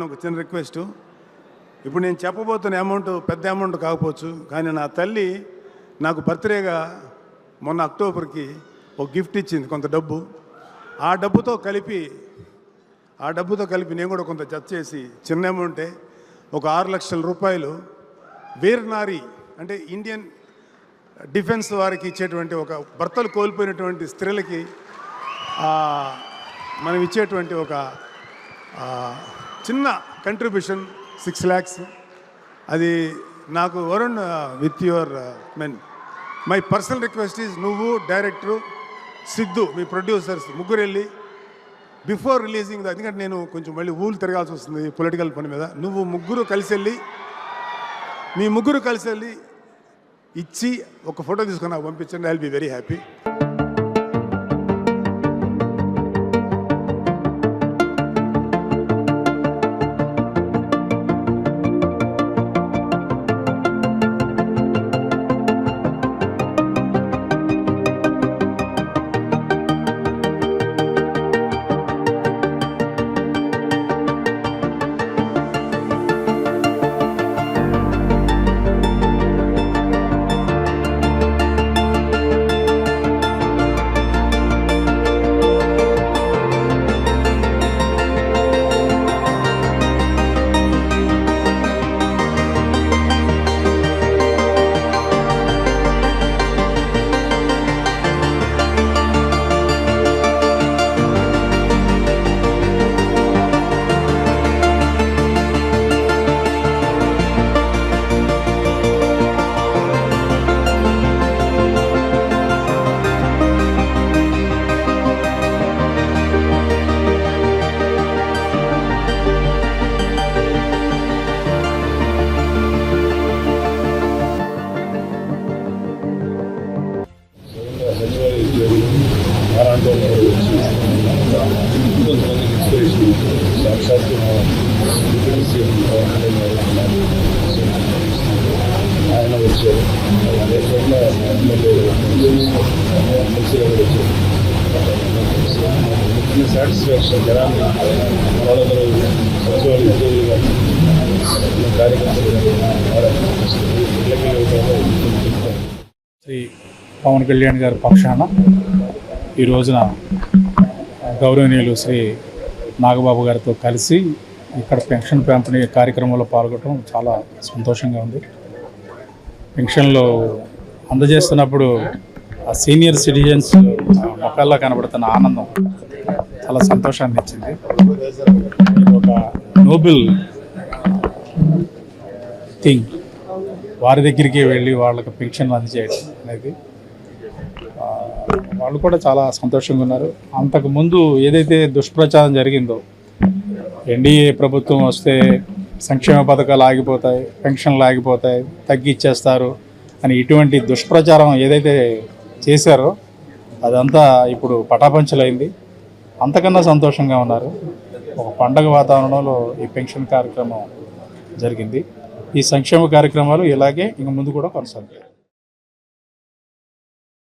ఒక చిన్న రిక్వెస్ట్. ఇప్పుడు నేను చెప్పబోతున్న అమౌంట్ పెద్ద అమౌంట్ కాకపోవచ్చు, కానీ నా తల్లి నాకు బర్త్డేగా మొన్న అక్టోబర్కి ఒక గిఫ్ట్ ఇచ్చింది, కొంత డబ్బు. ఆ డబ్బుతో కలిపి నేను కూడా కొంత జత చేసి చిన్న అమౌంటే ఒక 6 లక్షల రూపాయలు వీరనారి అంటే ఇండియన్ డిఫెన్స్ వారికి ఇచ్చేటువంటి, ఒక భర్తలు కోల్పోయినటువంటి స్త్రీలకి మనం ఇచ్చేటువంటి ఒక చిన్న కంట్రిబ్యూషన్ 6 lakhs. అది నాకు Varun, with your my personal request is, నువ్వు డైరెక్టరు సిద్ధు మీ ప్రొడ్యూసర్స్ ముగ్గురు వెళ్ళి బిఫోర్ రిలీజింగ్, ఎందుకంటే నేను కొంచెం మళ్ళీ ఊళ్ళు తిరగాల్సి వస్తుంది పొలిటికల్ పని మీద, నువ్వు ముగ్గురు కలిసి వెళ్ళి ఇచ్చి ఒక ఫోటో తీసుకొని నాకు పంపించండి. I will be very happy. ఆయన వచ్చారు, లేకుండా ముఖ్య సాటిస్ఫాక్షన్ జనాన్ని వాళ్ళందరూ సచివాలయ ఉద్యోగులుగా కార్యకర్తలు శ్రీ పవన్ కళ్యాణ్ గారి పక్షాన ఈ రోజున గౌరవనీయులు శ్రీ నాగబాబు గారితో కలిసి ఇక్కడ పెన్షన్ పంపిణీ కార్యక్రమంలో పాల్గొనడం చాలా సంతోషంగా ఉంది. పెన్షన్లు అందజేస్తున్నప్పుడు ఆ సీనియర్ సిటిజన్స్ మొక్కల్లో కనబడుతున్న ఆనందం చాలా సంతోషాన్ని ఇచ్చింది. ఇది ఒక నోబెల్ థింగ్. వారి దగ్గరికి వెళ్ళి వాళ్ళకి పెన్షన్లు అందజేయడం అనేది వాళ్ళు కూడా చాలా సంతోషంగా ఉన్నారు. అంతకుముందు ఏదైతే దుష్ప్రచారం జరిగిందో, ఎన్డీఏ ప్రభుత్వం వస్తే సంక్షేమ పథకాలు ఆగిపోతాయి, పెన్షన్లు ఆగిపోతాయి, తగ్గిచ్చేస్తారు అని ఇటువంటి దుష్ప్రచారం ఏదైతే చేశారో అదంతా ఇప్పుడు పటాపంచలైంది. అంతకన్నా సంతోషంగా ఉన్నారు. ఒక పండగ వాతావరణంలో ఈ పెన్షన్ కార్యక్రమం జరిగింది. ఈ సంక్షేమ కార్యక్రమాలు ఇలాగే ఇంక ముందు కూడా కొనసాగుతాయి.